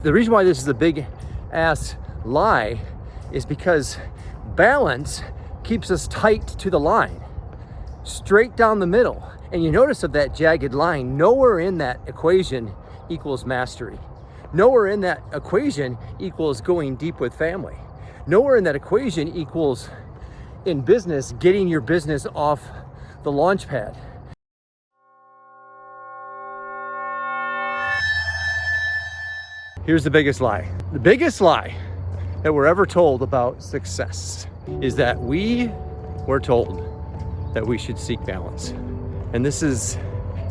The reason why this is a big ass lie is because balance keeps us tight to the line, straight down the middle. And you notice of that jagged line, nowhere in that equation equals mastery. Nowhere in that equation equals going deep with family. Nowhere in that equation equals, in business, getting your business off the launch pad. Here's the biggest lie. The biggest lie that we're ever told about success is that we were told that we should seek balance. And this is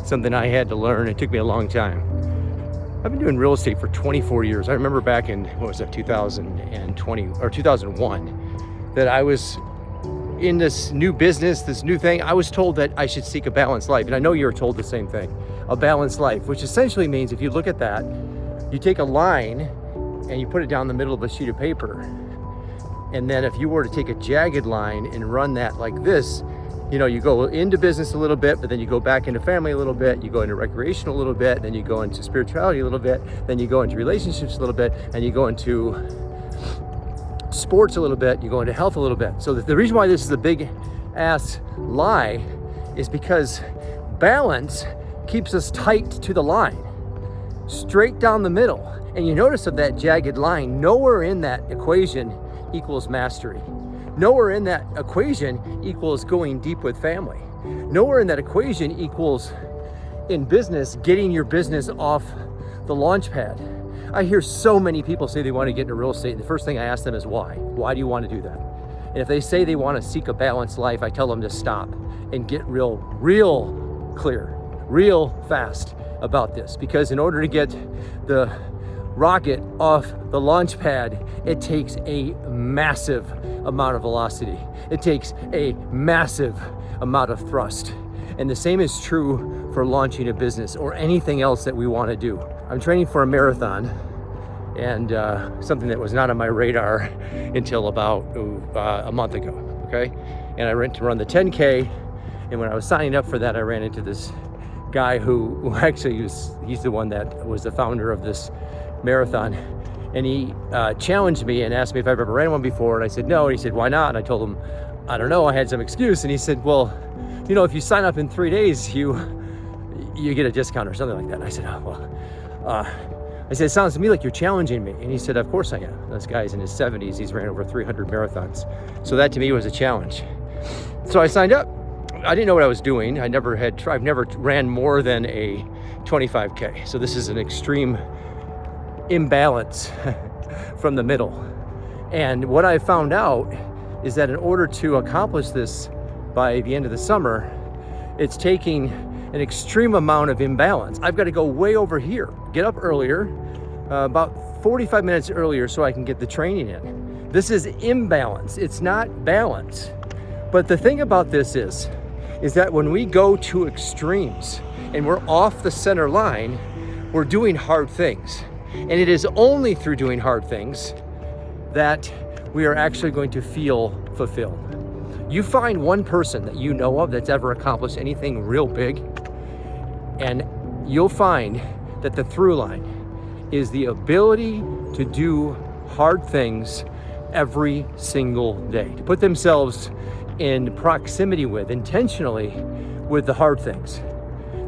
something I had to learn. It took me a long time. I've been doing real estate for 24 years. I remember back in, 2020 or 2001, that I was in this new business, this new thing. I was told that I should seek a balanced life. And I know you're told the same thing, a balanced life, which essentially means if you look at that, you take a line and you put it down the middle of a sheet of paper. And then if you were to take a jagged line and run that like this, you go into business a little bit, but then you go back into family a little bit, you go into recreation a little bit, then you go into spirituality a little bit, then you go into relationships a little bit, and you go into sports a little bit, you go into health a little bit. So the reason why this is a big ass lie is because balance keeps us tight to the line, straight down the middle. And you notice of that jagged line, nowhere in that equation equals mastery. Nowhere in that equation equals going deep with family. Nowhere in that equation equals, in business, getting your business off the launch pad. I hear so many people say they want to get into real estate, and the first thing I ask them is why? Why do you want to do that? And if they say they want to seek a balanced life, I tell them to stop and get real clear, real fast about this. Because in order to get the rocket off the launch pad, it takes a massive amount of velocity. It takes a massive amount of thrust. And the same is true for launching a business or anything else that we want to do. I'm training for a marathon, and something that was not on my radar until about a month ago, okay? And I went to run the 10K, and when I was signing up for that, I ran into this guy who actually he's the one that was the founder of this marathon. And he challenged me and asked me if I've ever ran one before. And I said, no. And he said, why not? And I told him, I don't know. I had some excuse. And he said, well, if you sign up in 3 days, you get a discount or something like that. And I said, I said, it sounds to me like you're challenging me. And he said, of course I am. This guy's in his 70s. He's ran over 300 marathons. So that to me was a challenge. So I signed up. I didn't know what I was doing. I've never ran more than a 25K. So this is an extreme imbalance from the middle. And what I found out is that in order to accomplish this by the end of the summer, it's taking an extreme amount of imbalance. I've got to go way over here, get up earlier, about 45 minutes earlier so I can get the training in. This is imbalance. It's not balance. But the thing about this is that when we go to extremes and we're off the center line, we're doing hard things. And it is only through doing hard things that we are actually going to feel fulfilled. You find one person that you know of that's ever accomplished anything real big, and you'll find that the through line is the ability to do hard things every single day, to put themselves in proximity with, intentionally, with the hard things,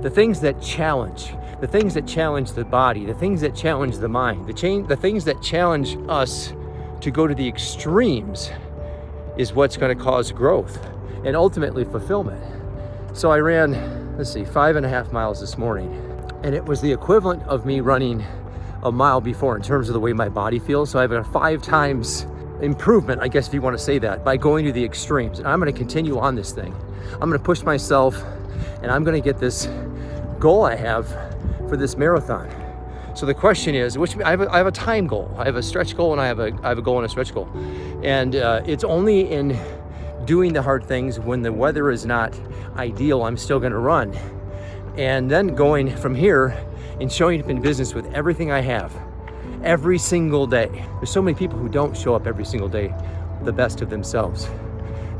the things that challenge, the things that challenge the body, the things that challenge the mind, the things that challenge us to go to the extremes is what's going to cause growth and ultimately fulfillment. So I ran, 5.5 miles this morning, and it was the equivalent of me running a mile before in terms of the way my body feels. So I have a 5 times improvement, I guess if you want to say that, by going to the extremes. And I'm going to continue on this thing. I'm going to push myself, and I'm going to get this goal I have for this marathon. So the question is, I have a time goal, I have a stretch goal, and I have a goal and a stretch goal. And it's only in doing the hard things when the weather is not ideal, I'm still going to run. And then going from here and showing up in business with everything I have every single day. There's so many people who don't show up every single day the best of themselves.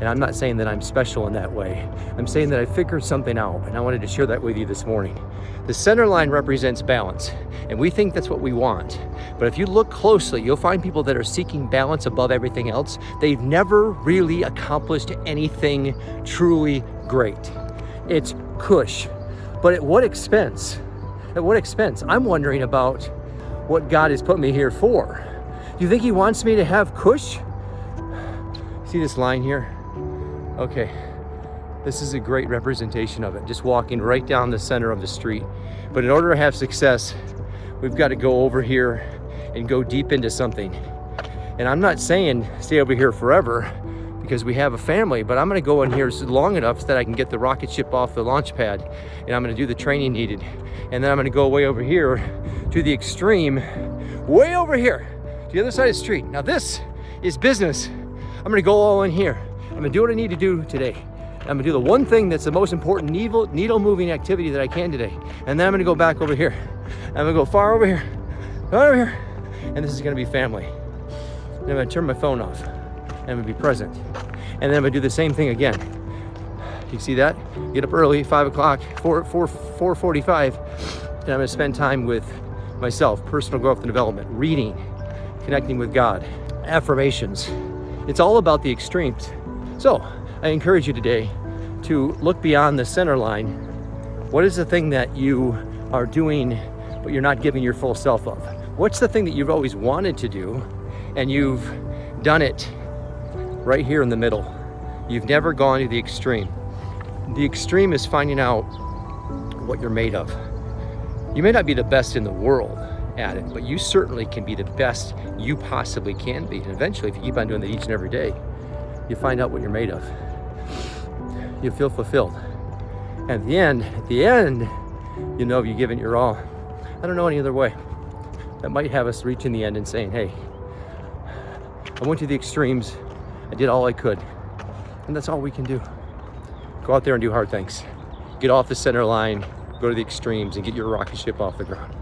And I'm not saying that I'm special in that way. I'm saying that I figured something out, and I wanted to share that with you this morning. The center line represents balance, and we think that's what we want. But if you look closely, you'll find people that are seeking balance above everything else. They've never really accomplished anything truly great. It's cush. But at what expense? At what expense? I'm wondering about what God has put me here for. Do you think He wants me to have cush? See this line here? Okay. This is a great representation of it, just walking right down the center of the street. But in order to have success, we've got to go over here and go deep into something. And I'm not saying stay over here forever because we have a family, but I'm gonna go in here long enough so that I can get the rocket ship off the launch pad, and I'm gonna do the training needed. And then I'm gonna go way over here to the extreme, way over here, to the other side of the street. Now this is business. I'm gonna go all in here. I'm gonna do what I need to do today. I'm gonna do the one thing that's the most important needle moving activity that I can today. And then I'm gonna go back over here. I'm gonna go far over here, over here. And this is gonna be family. And I'm gonna turn my phone off. And I'm gonna be present. And then I'm gonna do the same thing again. You see that? Get up early, 5 o'clock, 4:45. And I'm gonna spend time with myself, personal growth and development, reading, connecting with God, affirmations. It's all about the extremes. So I encourage you today to look beyond the center line. What is the thing that you are doing but you're not giving your full self of? What's the thing that you've always wanted to do and you've done it right here in the middle? You've never gone to the extreme. The extreme is finding out what you're made of. You may not be the best in the world at it, but you certainly can be the best you possibly can be. And eventually, if you keep on doing that each and every day, you find out what you're made of. You feel fulfilled. And at the end, you know you've given your all. I don't know any other way. That might have us reaching the end and saying, hey, I went to the extremes. I did all I could. And that's all we can do. Go out there and do hard things. Get off the center line, go to the extremes, and get your rocket ship off the ground.